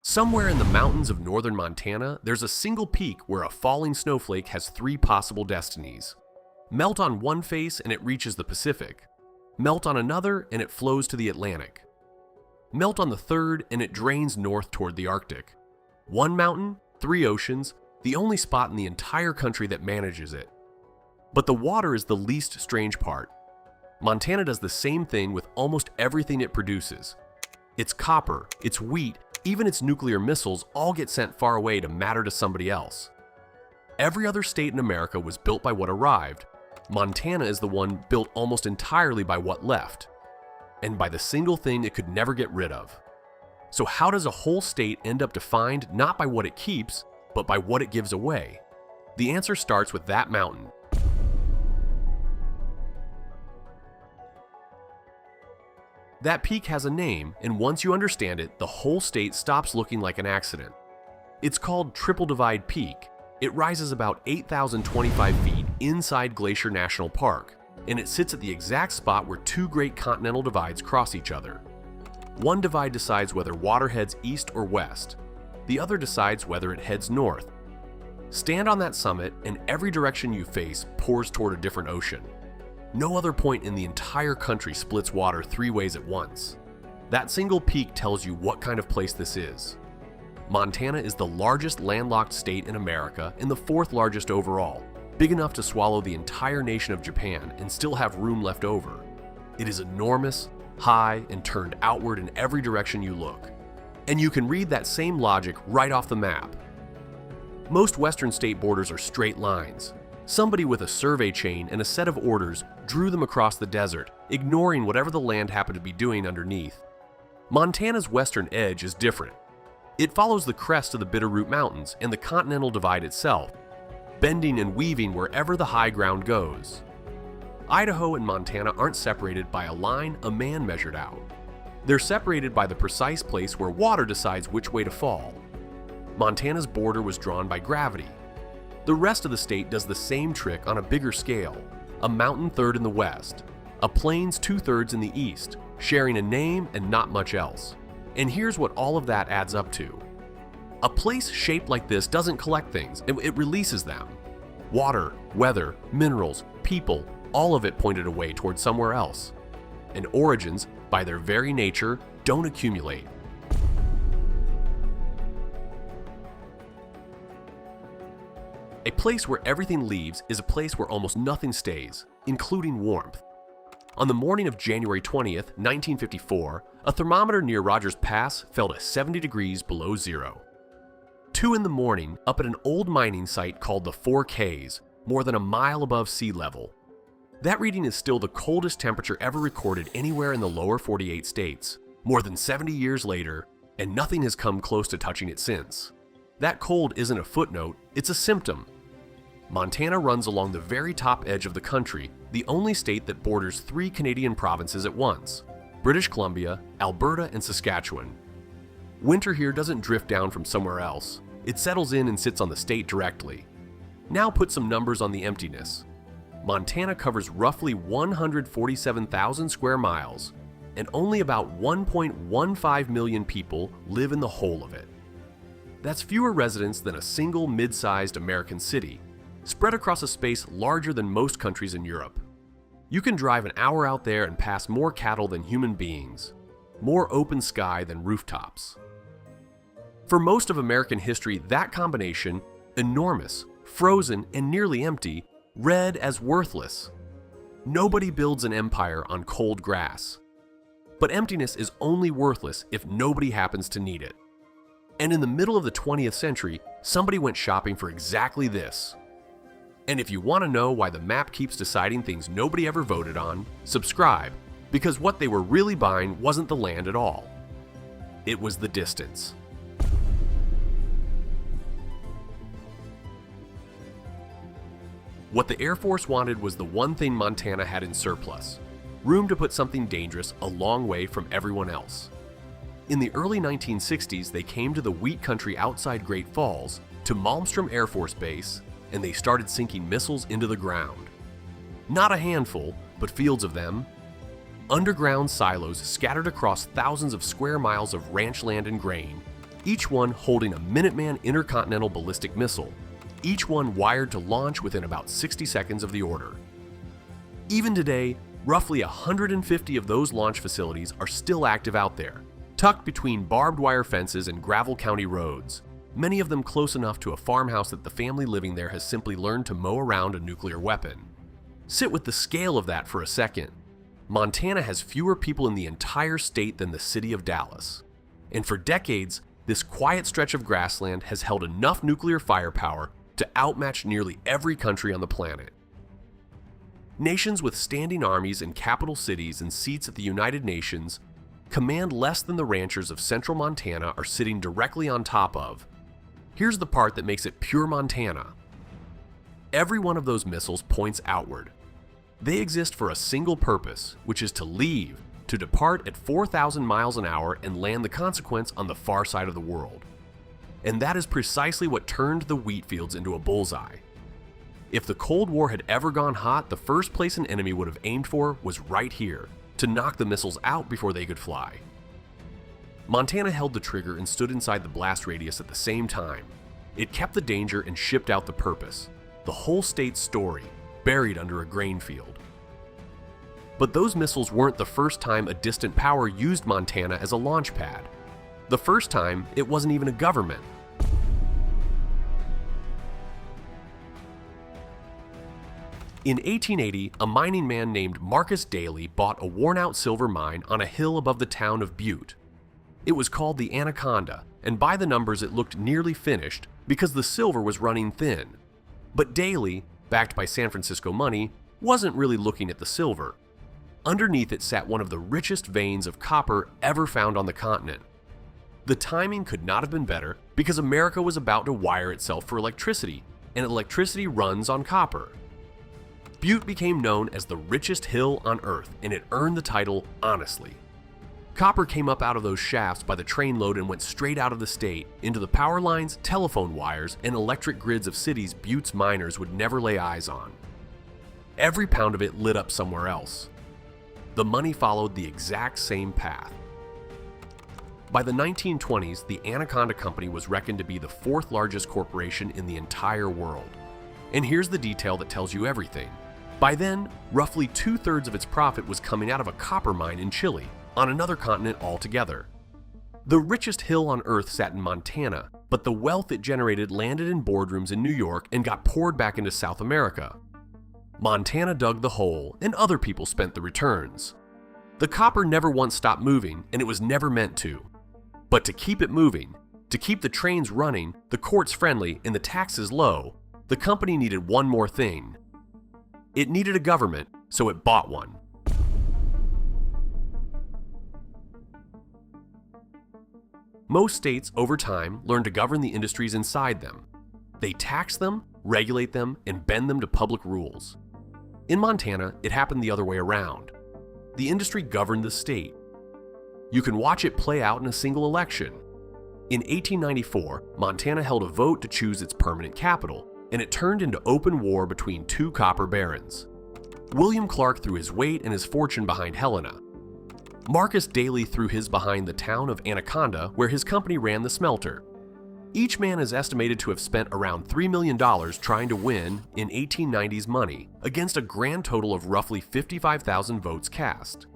Somewhere in the mountains of northern Montana, there's a single peak where a falling snowflake has three possible destinies. Melt on one face and it reaches the Pacific. Melt on another and it flows to the Atlantic. Melt on the third and it drains north toward the Arctic. One mountain, three oceans, the only spot in the entire country that manages it. But the water is the least strange part. Montana does the same thing with almost everything it produces. Its copper, its wheat, even its nuclear missiles all get sent far away to matter to somebody else. Every other state in America was built by what arrived. Montana is the one built almost entirely by what left, and by the single thing it could never get rid of. So how does a whole state end up defined not by what it keeps, but by what it gives away? The answer starts with that mountain. That peak has a name, and once you understand it, the whole state stops looking like an accident. It's called Triple Divide Peak. It rises about 8,025 feet inside Glacier National Park, and it sits at the exact spot where two great continental divides cross each other. One divide decides whether water heads east or west. The other decides whether it heads north. Stand on that summit, and every direction you face pours toward a different ocean. No other point in the entire country splits water three ways at once. That single peak tells you what kind of place this is. Montana is the largest landlocked state in America and the fourth largest overall, big enough to swallow the entire nation of Japan and still have room left over. It is enormous, high, and turned outward in every direction you look. And you can read that same logic right off the map. Most western state borders are straight lines. Somebody with a survey chain and a set of orders drew them across the desert, ignoring whatever the land happened to be doing underneath. Montana's western edge is different. It follows the crest of the Bitterroot Mountains and the Continental Divide itself, bending and weaving wherever the high ground goes. Idaho and Montana aren't separated by a line a man measured out. They're separated by the precise place where water decides which way to fall. Montana's border was drawn by gravity. The rest of the state does the same trick on a bigger scale, a mountain third in the west, a plains two-thirds in the east, sharing a name and not much else. And here's what all of that adds up to. A place shaped like this doesn't collect things, it releases them. Water, weather, minerals, people, all of it pointed away toward somewhere else. And origins, by their very nature, don't accumulate. A place where everything leaves is a place where almost nothing stays, including warmth. On the morning of January 20th, 1954, a thermometer near Rogers Pass fell to 70 degrees below zero. 2 in the morning, up at an old mining site called the 4Ks, more than a mile above sea level. That reading is still the coldest temperature ever recorded anywhere in the lower 48 states, more than 70 years later, and nothing has come close to touching it since. That cold isn't a footnote, it's a symptom. Montana runs along the very top edge of the country, the only state that borders 3 Canadian provinces at once: British Columbia, Alberta, and Saskatchewan. Winter here doesn't drift down from somewhere else. It settles in and sits on the state directly. Now put some numbers on the emptiness. Montana covers roughly 147,000 square miles, and only about 1.15 million people live in the whole of it. That's fewer residents than a single mid-sized American city, spread across a space larger than most countries in Europe. You can drive an hour out there and pass more cattle than human beings, more open sky than rooftops. For most of American history, that combination, enormous, frozen, and nearly empty, read as worthless. Nobody builds an empire on cold grass. But emptiness is only worthless if nobody happens to need it. And in the middle of the 20th century, somebody went shopping for exactly this. And if you want to know why the map keeps deciding things nobody ever voted on, subscribe, because what they were really buying wasn't the land at all. It was the distance. What the Air Force wanted was the one thing Montana had in surplus: room to put something dangerous a long way from everyone else. In the early 1960s, they came to the wheat country outside Great Falls, to Malmstrom Air Force Base, and they started sinking missiles into the ground. Not a handful, but fields of them. Underground silos scattered across thousands of square miles of ranch land and grain, each one holding a Minuteman intercontinental ballistic missile, each one wired to launch within about 60 seconds of the order. Even today, roughly 150 of those launch facilities are still active out there, tucked between barbed wire fences and gravel county roads, many of them close enough to a farmhouse that the family living there has simply learned to mow around a nuclear weapon. Sit with the scale of that for a second. Montana has fewer people in the entire state than the city of Dallas. And for decades, this quiet stretch of grassland has held enough nuclear firepower to outmatch nearly every country on the planet. Nations with standing armies and capital cities and seats at the United Nations command less than the ranchers of central Montana are sitting directly on top of. Here's the part that makes it pure Montana. Every one of those missiles points outward. They exist for a single purpose, which is to leave, to depart at 4,000 miles an hour and land the consequence on the far side of the world. And that is precisely what turned the wheat fields into a bullseye. If the Cold War had ever gone hot, the first place an enemy would have aimed for was right here, to knock the missiles out before they could fly. Montana held the trigger and stood inside the blast radius at the same time. It kept the danger and shipped out the purpose, the whole state's story, buried under a grain field. But those missiles weren't the first time a distant power used Montana as a launch pad. The first time, it wasn't even a government. In 1880, a mining man named Marcus Daly bought a worn-out silver mine on a hill above the town of Butte. It was called the Anaconda, and by the numbers it looked nearly finished because the silver was running thin. But Daly, backed by San Francisco money, wasn't really looking at the silver. Underneath it sat one of the richest veins of copper ever found on the continent. The timing could not have been better because America was about to wire itself for electricity, and electricity runs on copper. Butte became known as the richest hill on Earth, and it earned the title honestly. Copper came up out of those shafts by the trainload and went straight out of the state, into the power lines, telephone wires, and electric grids of cities Butte's miners would never lay eyes on. Every pound of it lit up somewhere else. The money followed the exact same path. By the 1920s, the Anaconda Company was reckoned to be the fourth largest corporation in the entire world. And here's the detail that tells you everything. By then, roughly 2/3 of its profit was coming out of a copper mine in Chile, on another continent altogether. The richest hill on Earth sat in Montana, but the wealth it generated landed in boardrooms in New York and got poured back into South America. Montana dug the hole, and other people spent the returns. The copper never once stopped moving, and it was never meant to. But to keep it moving, to keep the trains running, the courts friendly, and the taxes low, the company needed one more thing. It needed a government, so it bought one. Most states, over time, learned to govern the industries inside them. They tax them, regulate them, and bend them to public rules. In Montana, it happened the other way around. The industry governed the state. You can watch it play out in a single election. In 1894, Montana held a vote to choose its permanent capital, and it turned into open war between two copper barons. William Clark threw his weight and his fortune behind Helena. Marcus Daly threw his behind the town of Anaconda, where his company ran the smelter. Each man is estimated to have spent around $3 million trying to win in 1890's money, against a grand total of roughly 55,000 votes cast.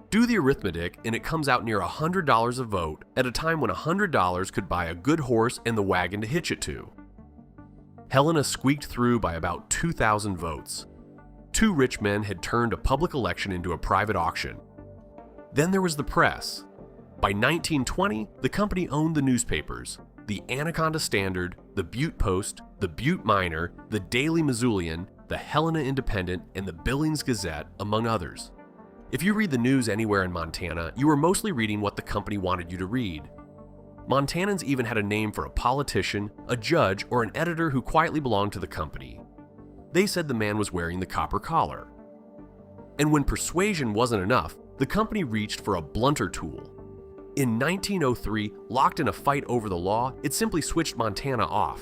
Do the arithmetic and it comes out near $100 a vote at a time when $100 could buy a good horse and the wagon to hitch it to. Helena squeaked through by about 2,000 votes. Two rich men had turned a public election into a private auction. Then there was the press. By 1920, the company owned the newspapers, the Anaconda Standard, the Butte Post, the Butte Miner, the Daily Missoulian, the Helena Independent, and the Billings Gazette, among others. If you read the news anywhere in Montana, you were mostly reading what the company wanted you to read. Montanans even had a name for a politician, a judge, or an editor who quietly belonged to the company. They said the man was wearing the copper collar. And when persuasion wasn't enough, the company reached for a blunter tool. In 1903, locked in a fight over the law, it simply switched Montana off.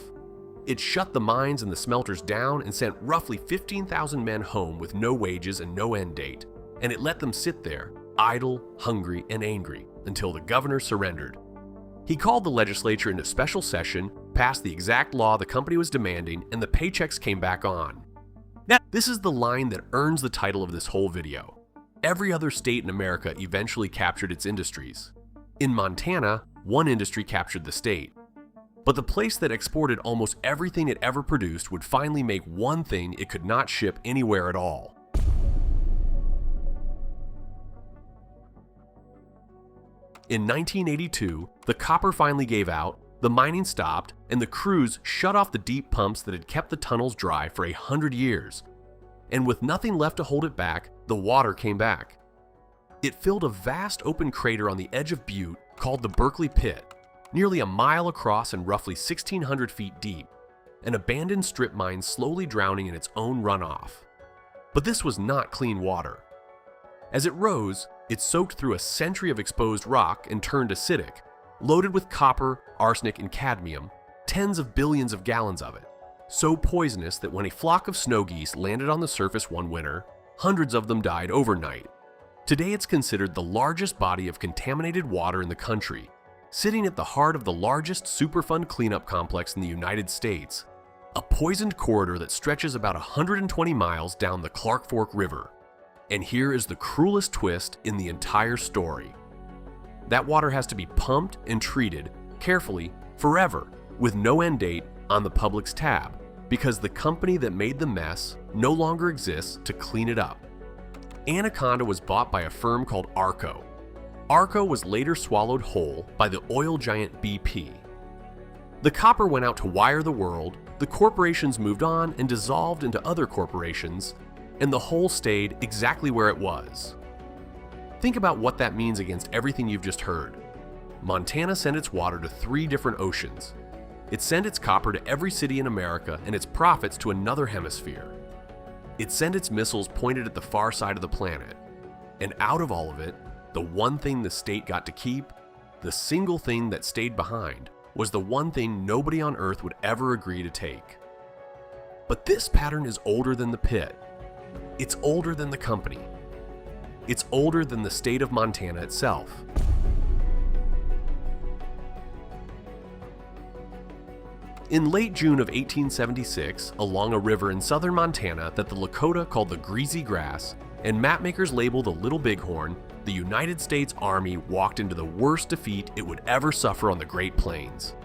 It shut the mines and the smelters down and sent roughly 15,000 men home with no wages and no end date, and it let them sit there, idle, hungry, and angry, until the governor surrendered. He called the legislature into special session, passed the exact law the company was demanding, and the paychecks came back on. Now, this is the line that earns the title of this whole video. Every other state in America eventually captured its industries. In Montana, one industry captured the state. But the place that exported almost everything it ever produced would finally make one thing it could not ship anywhere at all. In 1982, the copper finally gave out, the mining stopped, and the crews shut off the deep pumps that had kept the tunnels dry for 100 years. And with nothing left to hold it back, the water came back. It filled a vast open crater on the edge of Butte called the Berkeley Pit, nearly a mile across and roughly 1,600 feet deep, an abandoned strip mine slowly drowning in its own runoff. But this was not clean water. As it rose, it soaked through a century of exposed rock and turned acidic, loaded with copper, arsenic, and cadmium, tens of billions of gallons of it, so poisonous that when a flock of snow geese landed on the surface one winter, hundreds of them died overnight. Today it's considered the largest body of contaminated water in the country, sitting at the heart of the largest Superfund cleanup complex in the United States, a poisoned corridor that stretches about 120 miles down the Clark Fork River. And here is the cruelest twist in the entire story. That water has to be pumped and treated carefully forever with no end date on the public's tab because the company that made the mess no longer exists to clean it up. Anaconda was bought by a firm called Arco. Arco was later swallowed whole by the oil giant BP. The copper went out to wire the world, the corporations moved on and dissolved into other corporations, and the whole stayed exactly where it was. Think about what that means against everything you've just heard. Montana sent its water to 3 different oceans. It sent its copper to every city in America and its profits to another hemisphere. It sent its missiles pointed at the far side of the planet. And out of all of it, the one thing the state got to keep, the single thing that stayed behind, was the one thing nobody on Earth would ever agree to take. But this pattern is older than the pit. It's older than the company. It's older than the state of Montana itself. In late June of 1876, along a river in southern Montana that the Lakota called the Greasy Grass, and mapmakers label the Little Bighorn, the United States Army walked into the worst defeat it would ever suffer on the Great Plains.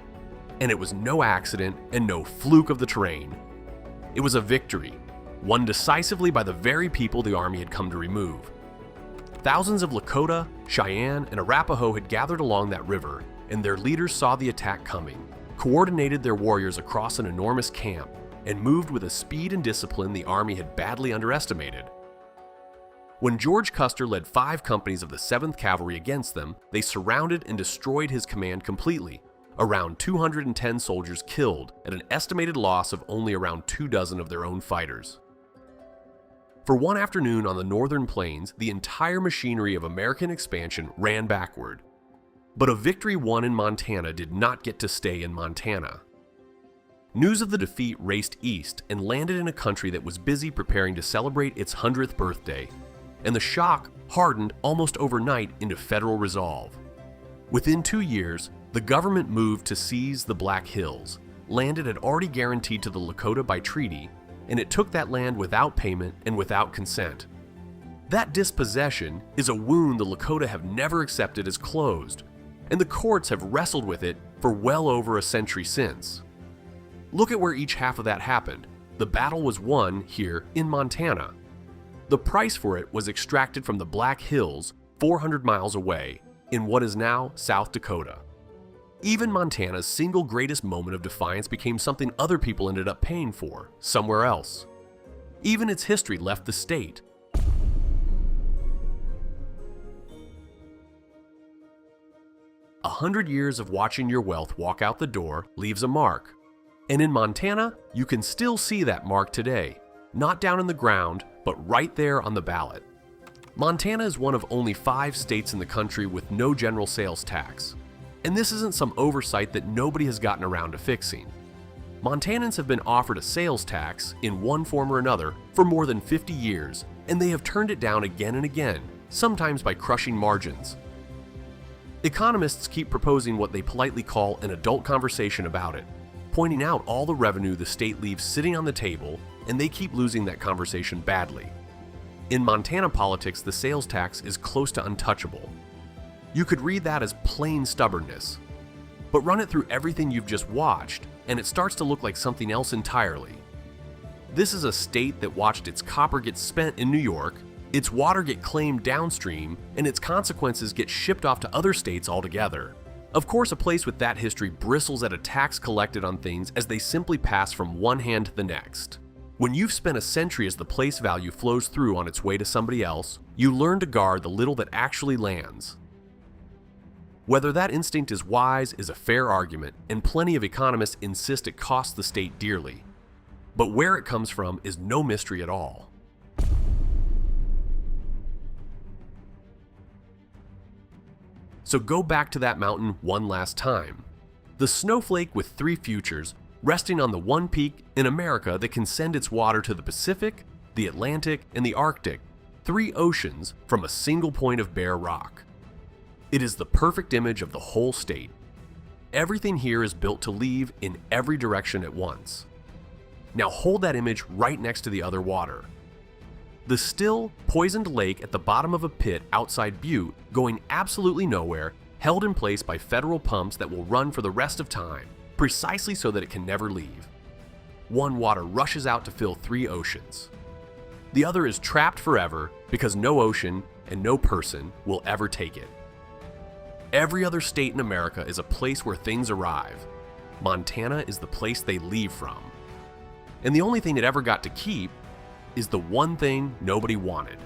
And it was no accident and no fluke of the terrain. It was a victory, won decisively by the very people the Army had come to remove. Thousands of Lakota, Cheyenne, and Arapaho had gathered along that river, and their leaders saw the attack coming, coordinated their warriors across an enormous camp, and moved with a speed and discipline the Army had badly underestimated. When George Custer led 5 companies of the 7th Cavalry against them, they surrounded and destroyed his command completely, around 210 soldiers killed at an estimated loss of only around 24 of their own fighters. For one afternoon on the northern plains, the entire machinery of American expansion ran backward. But a victory won in Montana did not get to stay in Montana. News of the defeat raced east and landed in a country that was busy preparing to celebrate its 100th birthday, and the shock hardened almost overnight into federal resolve. Within 2 years, the government moved to seize the Black Hills, land it had already guaranteed to the Lakota by treaty, and it took that land without payment and without consent. That dispossession is a wound the Lakota have never accepted as closed, and the courts have wrestled with it for well over a century since. Look at where each half of that happened. The battle was won here in Montana. The price for it was extracted from the Black Hills 400 miles away in what is now South Dakota. Even Montana's single greatest moment of defiance became something other people ended up paying for, somewhere else. Even its history left the state. A 100 years of watching your wealth walk out the door leaves a mark. And in Montana, you can still see that mark today, not down in the ground, but right there on the ballot. Montana is one of only 5 states in the country with no general sales tax. And this isn't some oversight that nobody has gotten around to fixing. Montanans have been offered a sales tax in one form or another for more than 50 years, and they have turned it down again and again, sometimes by crushing margins. Economists keep proposing what they politely call an adult conversation about it, pointing out all the revenue the state leaves sitting on the table, and they keep losing that conversation badly. In Montana politics, the sales tax is close to untouchable. You could read that as plain stubbornness. But run it through everything you've just watched, and it starts to look like something else entirely. This is a state that watched its copper get spent in New York, its water get claimed downstream, and its consequences get shipped off to other states altogether. Of course, a place with that history bristles at a tax collected on things as they simply pass from one hand to the next. When you've spent a century as the place value flows through on its way to somebody else, you learn to guard the little that actually lands. Whether that instinct is wise is a fair argument, and plenty of economists insist it costs the state dearly. But where it comes from is no mystery at all. So go back to that mountain one last time. The snowflake with three futures, resting on the one peak in America that can send its water to the Pacific, the Atlantic, and the Arctic, 3 oceans from a single point of bare rock. It is the perfect image of the whole state. Everything here is built to leave in every direction at once. Now hold that image right next to the other water. The still, poisoned lake at the bottom of a pit outside Butte, going absolutely nowhere, held in place by federal pumps that will run for the rest of time, precisely so that it can never leave. One water rushes out to fill 3 oceans. The other is trapped forever because no ocean and no person will ever take it. Every other state in America is a place where things arrive. Montana is the place they leave from. And the only thing it ever got to keep is the one thing nobody wanted.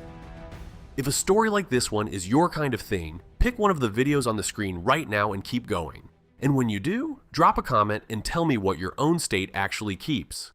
If a story like this one is your kind of thing, pick one of the videos on the screen right now and keep going. And when you do, drop a comment and tell me what your own state actually keeps.